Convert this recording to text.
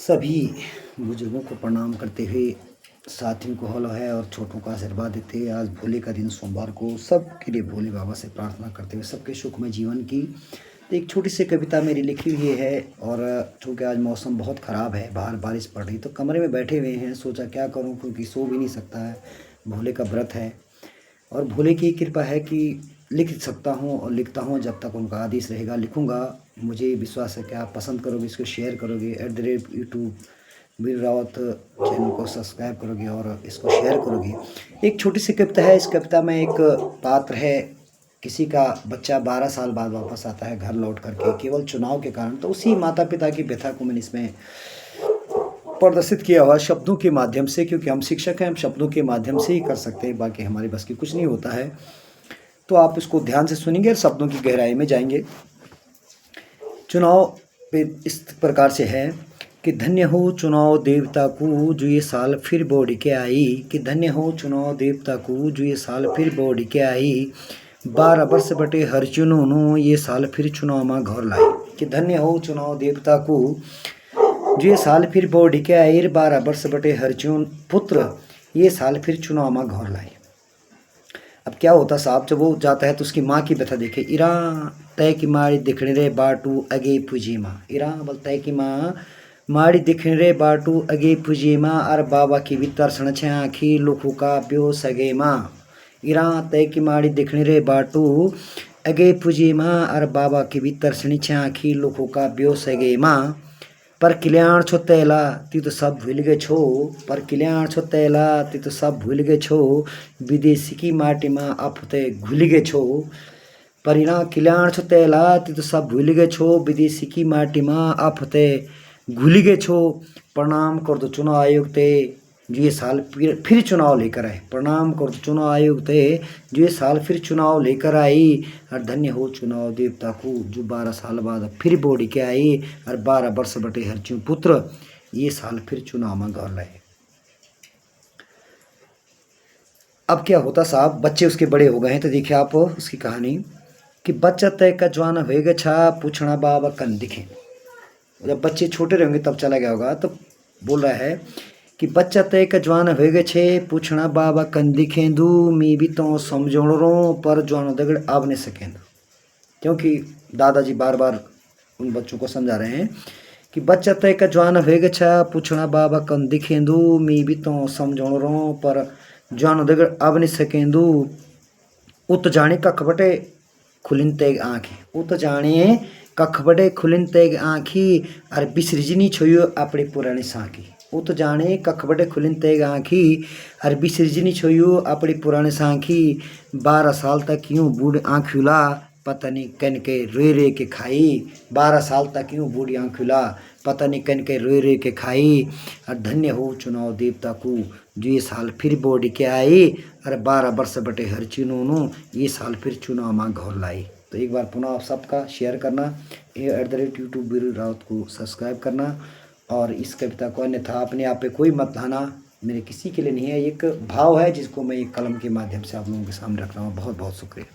सभी बुजुर्गों को प्रणाम करते हुए, साथियों को हौला है और छोटों का आशीर्वाद देते हुए आज भोले का दिन सोमवार को सबके लिए भोले बाबा से प्रार्थना करते हुए सबके सुखमय जीवन की एक छोटी सी कविता मेरी लिखी हुई है। और चूँकि आज मौसम बहुत ख़राब है, बाहर बारिश पड़ रही, तो कमरे में बैठे हुए हैं, सोचा क्या करूं क्योंकि सो भी नहीं सकता है, भोले का व्रत है। और भोले की कृपा है कि लिख सकता हूँ और लिखता हूँ, जब तक उनका आदेश रहेगा लिखूँगा। मुझे विश्वास है कि आप पसंद करोगे, इसको शेयर करोगे, @YouTube वीर रावत चैनल को सब्सक्राइब करोगे और इसको शेयर करोगे। एक छोटी सी कविता है। इस कविता में एक पात्र है, किसी का बच्चा 12 साल बाद वापस आता है घर लौट करके, केवल चुनाव के कारण। तो उसी माता पिता की व्यथा को मैंने इसमें प्रदर्शित किया हुआ शब्दों के माध्यम से, क्योंकि हम शिक्षक हैं, हम शब्दों के माध्यम से ही कर सकते हैं, बाकी हमारे बस की कुछ नहीं होता है। तो आप इसको ध्यान से सुनेंगे और शब्दों की गहराई में जाएंगे। चुनाव पे इस प्रकार से है कि धन्य हो चुनाव देवता को जो ये साल फिर बोड़ के आई, कि धन्य हो चुनाव देवता को जो ये साल फिर बोड़ के आई, 12 वर्ष बटे हर चुनोनो ये साल फिर चुनाव में घर लाई। कि धन्य हो चुनाव देवता को जो ये साल फिर बोड़ के आई, 12 वर्ष बटे हर चुन पुत्र ये साल फिर चुनाव में घर लाई। अब क्या होता साहब, जब वो जाता है तो उसकी माँ की व्यथा देखे। इरा तय की माड़ी दिखने रे बाटू अगे पूजी माँ, इरा बोलता है कि माँ माड़ी दिखने रे बाटू अगे पूजी माँ, और बाबा की भी तरसण छे आखी लुखू का प्यो सगे माँ। इरा तय की माड़ी दिखने रे बाटू अगे पूजी माँ, और बाबा की भी तरसणी छे आखी लुखू का प्यो सगे माँ। पर कल्याण छो तैला ती तो सब भूल गए छो, पर कल्याण छो तैला ती तो सब भूल गए छो, विदेशी की माटी में आपते घुल गए छो। परिणा कल्याण छो तैला ती तो सब भूल गए छो, विदेशी की माटी में आपते घुल गए छो। प्रणाम कर दो चुनाव आयोग ते जो ये साल फिर चुनाव लेकर आए, प्रणाम कर दो चुनाव आयोग थे जो ये साल फिर चुनाव लेकर आई। और धन्य हो चुनाव देवता को जो 12 साल बाद फिर बोड़ी के आई, और 12 वर्ष बटे हर चु पुत्र ये साल फिर चुनाव में घर लाए। अब क्या होता साहब, बच्चे उसके बड़े हो गए हैं। तो देखिए आप उसकी कहानी कि बच्चा तय का जवान होएगा छा पूछना बाबा कन दिखे। जब बच्चे छोटे रहेंगे तब चला गया होगा। तो बोल रहा है कि बच्चा तय का जवान होएगा छे पूछना बाबा कन दिखे दू, मी भी तो समझोण रो पर जवान दगड़ अब नहीं सकें। क्योंकि दादाजी बार बार उन बच्चों को समझा रहे हैं कि बच्चा तय का जवान होएगा छा पूछना बाबा कन दिखे दू, मी भी तो समझोण रो पर जवान दगड़ अब नहीं सकें दू। उत जाने कख बटे खुलिन तेग आँखी, उत जाने कख बटे खुलिन तेग आँखी, और बिसृजनी छोयो अपनी पुरानी साँकी। उत जाने कख बटे खुलिन तेग आँखी, और बिसृजनी छोयो अपनी पुरानी साँखी। 12 साल तक यूँ बूढ़ आँखुला पता नहीं कन के रोए के खाई, 12 साल तक यूँ बूढ़ी आँखुला पता नहीं कन के रोए के खाई। और धन्य हो चुनाव देवता को जो ये साल फिर बोड़ के आई, और 12 वर्ष बटे हर चुनोनो ये साल फिर चुनाव माँ घर लाई। तो एक बार पुनः आप सबका शेयर करना, ये @YouTube वीर रावत को सब्सक्राइब करना। और इस कविता को अन्यथा अपने आप पे कोई मत लाना, मेरे किसी के लिए नहीं है, एक भाव है जिसको मैं एक कलम के माध्यम से आप लोगों के सामने रख रहा हूँ। बहुत बहुत शुक्रिया।